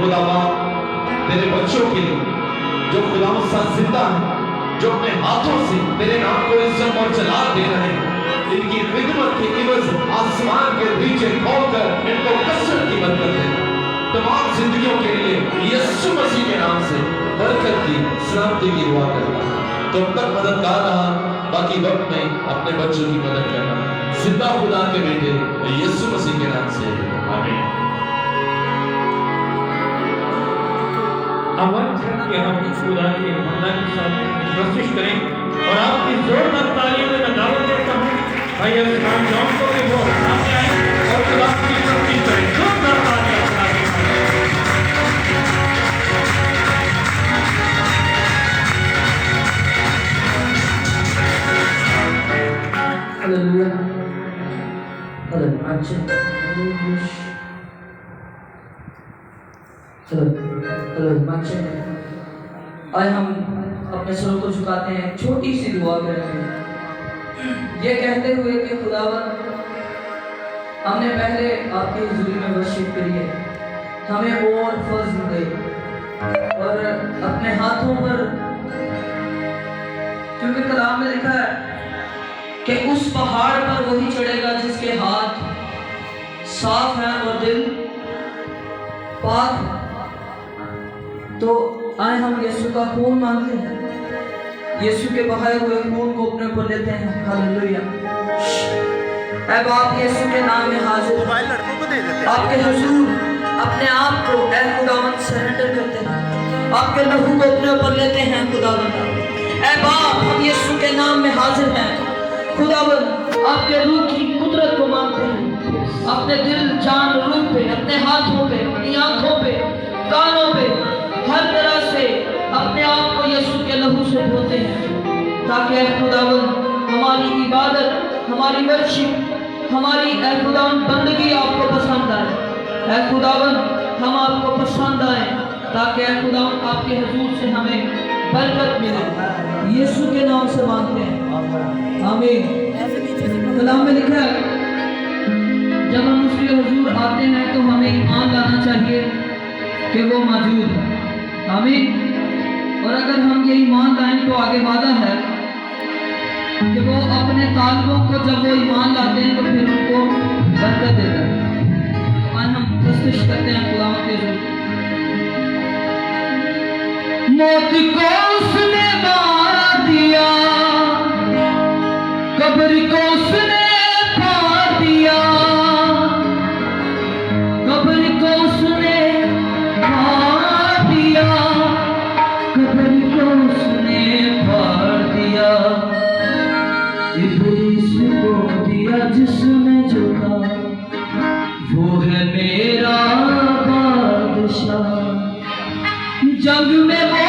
खुदावा तेरे बच्चों के लिए जो खुदावन साथ जिंदा है, जो अपने हाथों से तेरे नाम को इज्जत और जलाल दे रहे हैं, इनकी खिदमत की इवज आसमान के नीचे खोलकर इनको कसरत की बरकत दे। तमाम जिंदगियों के लिए यीशु मसीह के नाम से बरकत की सलामती की दुआ करता हूं। तो अब तक मददगार रहा, बाकी वक्त में अपने बच्चों की मदद करना। जिंदा खुदा के बेटे यीशु मसीह के नाम से आमीन। आवाज कि हम खुदा के वंदना के साथ कोशिश करें और आपकी जोरदार तालियों में मैं दावत देता हूं भाई अब्राहम जॉन को भी वो सामने आए और खुदा की स्तुति करें। जोरदार तालियां हालेलुया आज हम अपने सरों को झुकाते हैं, छोटी सी दुआ करेंगे ये कहते हुए कि खुदावन हमने पहले आपकी हुजूरी में वर्शिप करी है, हमें और फज़्ल दे और अपने हाथों पर, क्योंकि कलाम में लिखा है कि उस पहाड़ पर वही चढ़ेगा जिसके हाथ साफ हैं और दिल पाक है। तो आए हम यीशु का खून मांगते हैं, यीशु के बहाए हुए खून को अपने ऊपर लेते हैं। हालेलुया। ऐ बाप यीशु के नाम में हाजिर आपके हुजूर अपने आप को ऐ खुदावंद सरेंडर करते हैं, आपके लहू को अपने ऊपर लेते हैं खुदावंद। ऐ बाप हम यीशु के नाम में हाजिर हैं खुदावंद, आपके रूह की कुदरत को मांगते हैं, अपने दिल जान रूह पे, अपने हाथों पे, अपनी आंखों पे, कानों पे, हर तरह से अपने आप को यीशु के लहू से धोते हैं, ताकि ऐ खुदावंद हमारी इबादत, हमारी वर्शिप, हमारी ऐ खुदावंद बंदगी आपको पसंद आए। ऐ खुदावंद हम आपको पसंद आए, ताकि ऐ खुदावंद आपके हुजूर से हमें बरकत मिले। यीशु के नाम से मांगते हैं, आमीन। कलाम में लिखा है जब हम उसके हुजूर आते हैं तो हमें ईमान लाना चाहिए कि वो मौजूद है, आमीन। और अगर हम ये ईमान लाएं तो आगे वादा है कि वो अपने तालिबों को जब वो ईमान लाते हैं तो फिर उनको बरकत देता है। तो आज हम कोशिश करते हैं खुदा के रूप मौत को उसने मार दिया, कब्र को उसने फाड़ दिया, कब्र को उसने फाड़ दिया, कब्र को उसने फाड़ दिया, इब्लीस को दिया जिसने झुका, वो है मेरा बादशाह। जंग में वो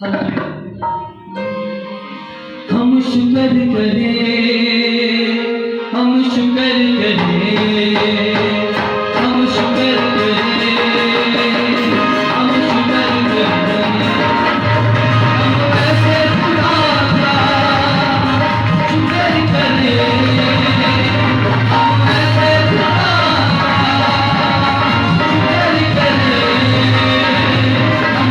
हम शुक्र करें, हम शुक्र करें, हम शुक्र करें, हम शुक्र करें, हम ऐसे खुदा का शुक्र करें, हम ऐसे खुदा का शुक्र करें, हम शुक्र करें,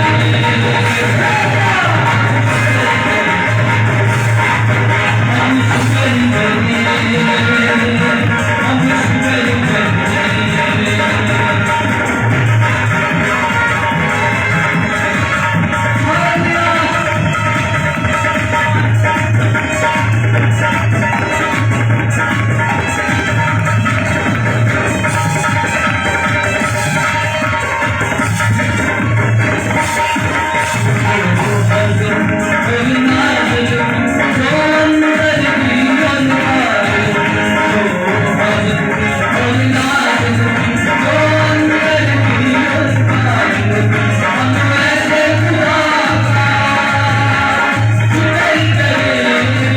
हम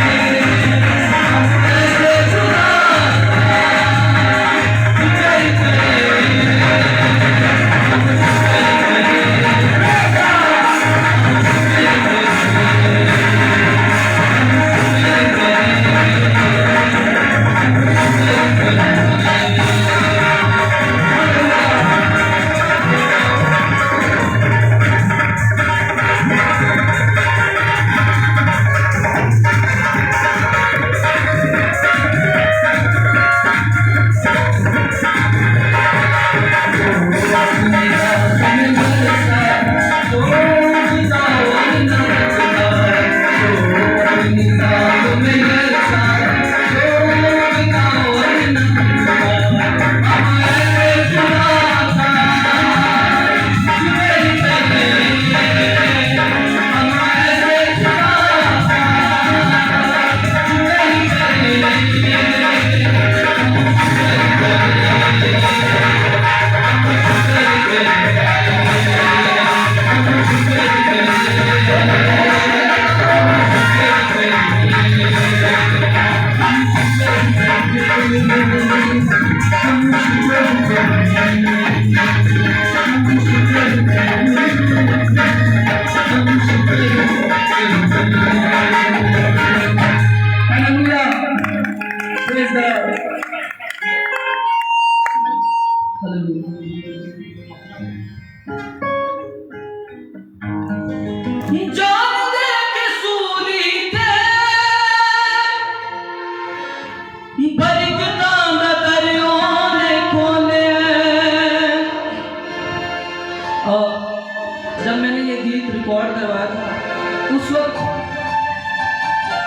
जब मैंने ये गीत रिकॉर्ड करवाया था उस वक्त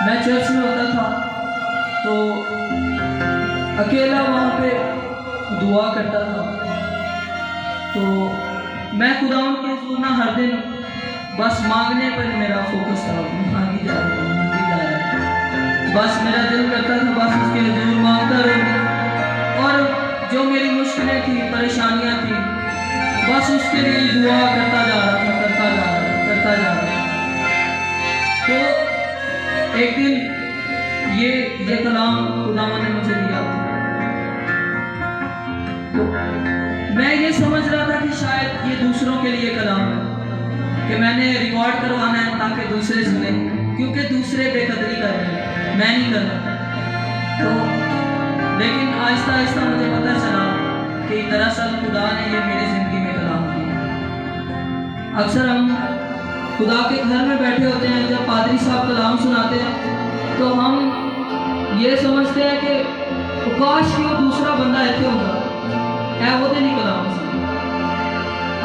मैं चर्च में होता था तो अकेला वहाँ पे दुआ करता था। तो मैं खुदावंद के हुज़ूर ना हर दिन बस मांगने पर मेरा फोकस था, मांगी जा रहा है। बस मेरा दिल करता था बस उसके हुज़ूर मांगता रहूं और जो मेरी मुश्किलें थी, परेशानियां थी, बस उसके लिए दुआ करता जा रहा था, करता जा रहा था। तो एक दिन ये कलाम खुदावंद ने मुझे दिया। तो मैं ये समझ रहा था कि शायद ये दूसरों के लिए कलाम है, कि मैंने रिकॉर्ड करवाना है ताकि दूसरे सुने, क्योंकि दूसरे बेकदरी कर रहे हैं, मैं नहीं कर रहा। तो लेकिन आहिस्ता आहिस्ता मुझे पता चला कि दरअसल खुदा ने ये मेरी ज़िंदगी में कलाम किया। अक्सर हम खुदा के घर में बैठे होते हैं, जब पादरी साहब कलाम सुनाते हैं तो हम ये समझते हैं कि काश कि वो दूसरा बंदा ऐसे होगा, है वो तो नहीं कलाम सुनता।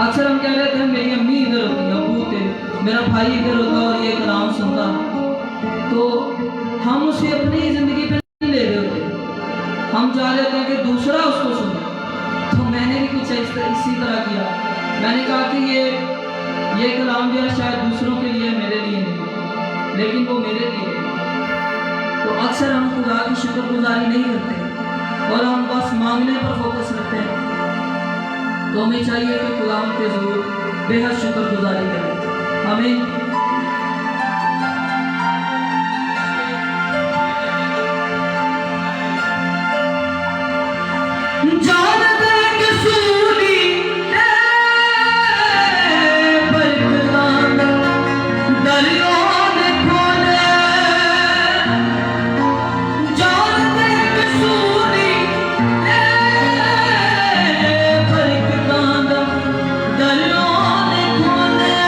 अक्सर हम कह रहे थे मेरी अम्मी इधर होती है, अबू थे, मेरा भाई इधर होता और ये कलाम सुनता, तो हम उसे अपनी ज़िंदगी पे नहीं ले रहे होते, हम चाह रहे थे कि दूसरा उसको सुने। तो मैंने भी कुछ इसी तरह किया। मैंने कहा कि ये कलाम जो है शायद दूसरों के लिए, मेरे लिए नहीं, लेकिन वो मेरे लिए है। तो अक्सर हम खुदा की शुक्रगुजारी नहीं करते और हम बस मांगने पर फोकस रखते हैं। तो हमें चाहिए कि खुदा के ज़रूर बेहद शुक्रगुजारी करें। हमें जान दे के सूली दरिया ने खोले, जान दे के सूली दरिया ने खोले,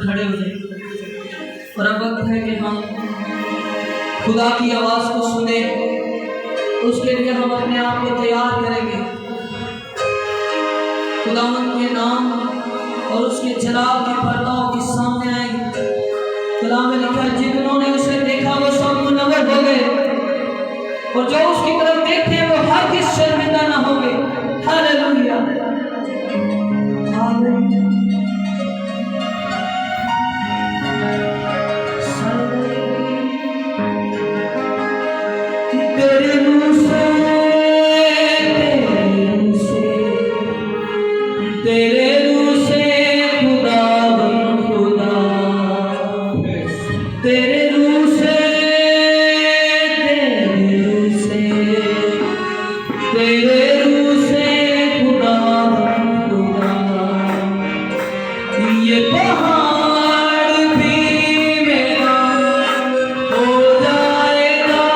खड़े हो जाए और अब वक्त है कि हम खुदा की आवाज़ को सुने। उसके लिए हम अपने आप को तैयार करेंगे। खुदावंद के नाम और उसके जलाल की पर्दाओं के सामने आएंगे। कलाम में लिखा है, जिन्होंने उसे देखा वो सब मुनव्वर हो गए और जो उसकी तरफ देखते हैं वो हरगिज़ शर्मिंदा ना होंगे। Hallelujah, hallelujah. तेरे मुँह से खुदावंद खुदा, तेरे रूह से खुदावंद खुदा, ये पहाड़ भी मेरा हो जाएगा,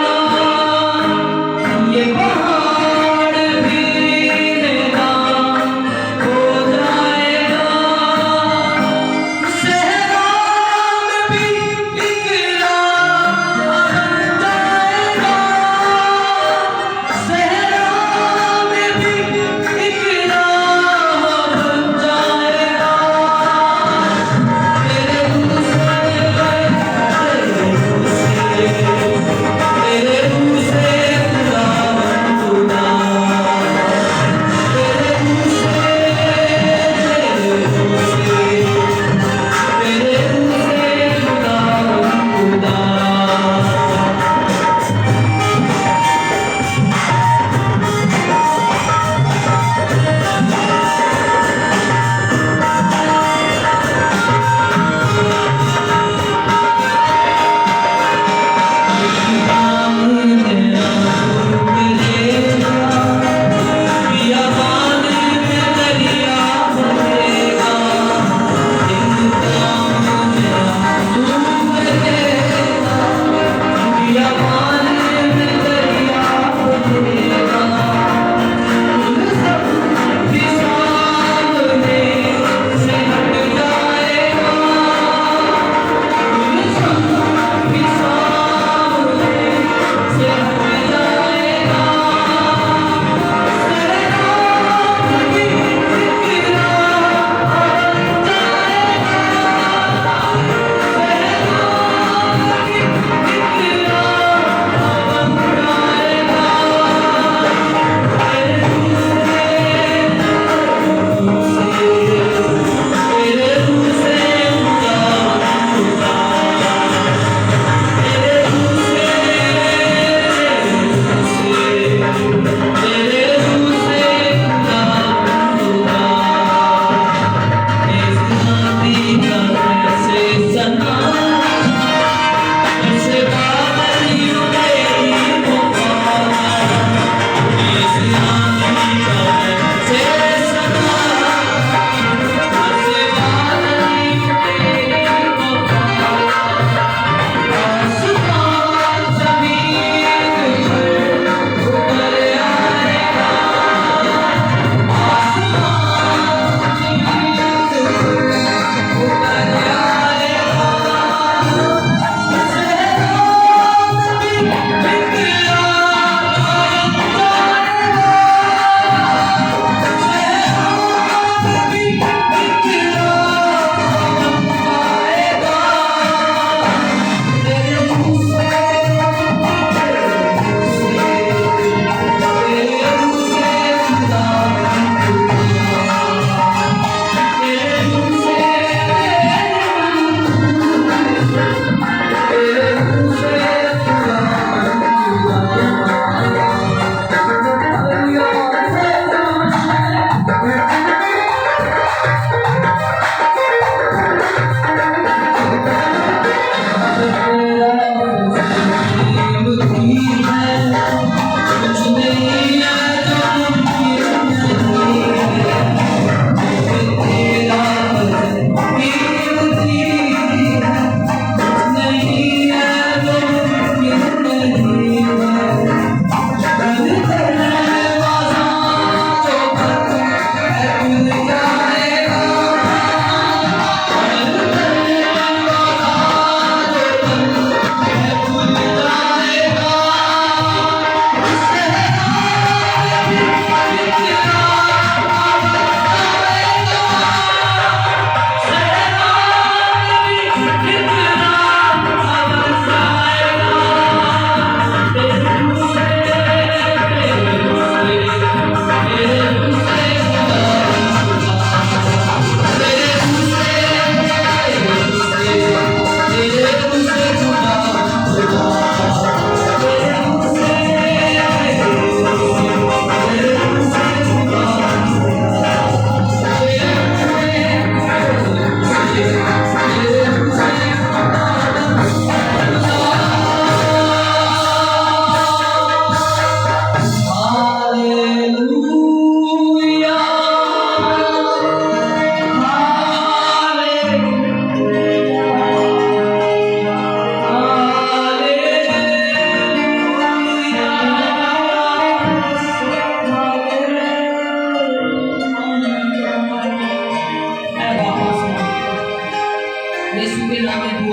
ये पहाड़ भी मेरा हो जाएगा। सहरा में भी एक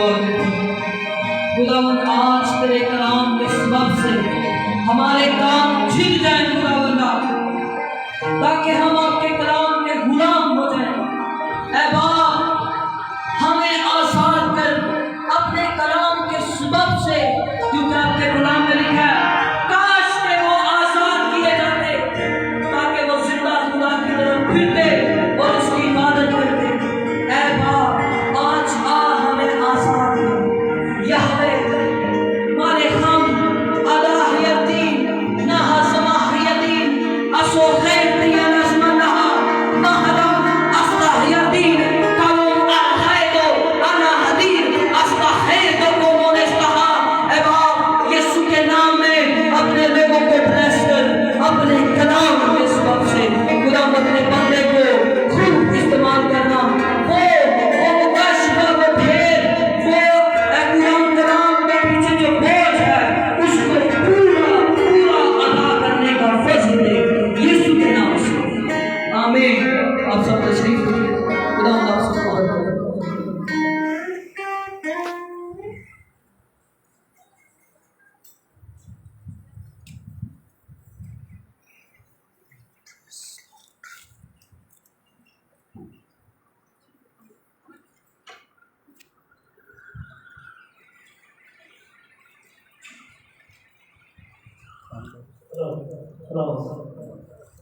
दुआ करते हैं। खुदावन आज तेरे कलाम के सबब से हमारे काम छिल जाए खुदावंदा, ताकि हम आपके कलाम के गुलाम हो जाएं। ऐ बाप, हमें आजाद कर अपने कलाम के सबब से, क्योंकि आपके कलाम में लिखा है काश के वो आजाद किए जाते, ताकि वो जिंदा खुदा की तरफ फिरते और उसकी इबादत करते। ऐ बाप, आज आ हमें आजाद कर यहवे मारे हम अलाहियतीन नहा समाहियतीन असो खैर दिया नजमनहा महदम अस्ताहियतीन कलम अलखैदो अना हदीर अस्ताखैदो को मोनेस्तहा। ऐ बाप, यीशु के नाम में अपने लोगों को ब्लेस कर, अपने कलाम के सबब से खुदा अपने बंदे को खूब इस्तेमाल करना। वो मुकाशिफा, वो ढेर, वो कुरान कलाम के पीछे जो बोझ है उसको पूरा पूरा अदा करने का फज़ल दे यीशु के नाम से, आमीन। आप सब तशरीफ रखिए। खुदा आप सबको बरकत दे।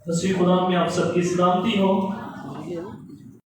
मसीह खुदा में आप सबकी सलामती हो।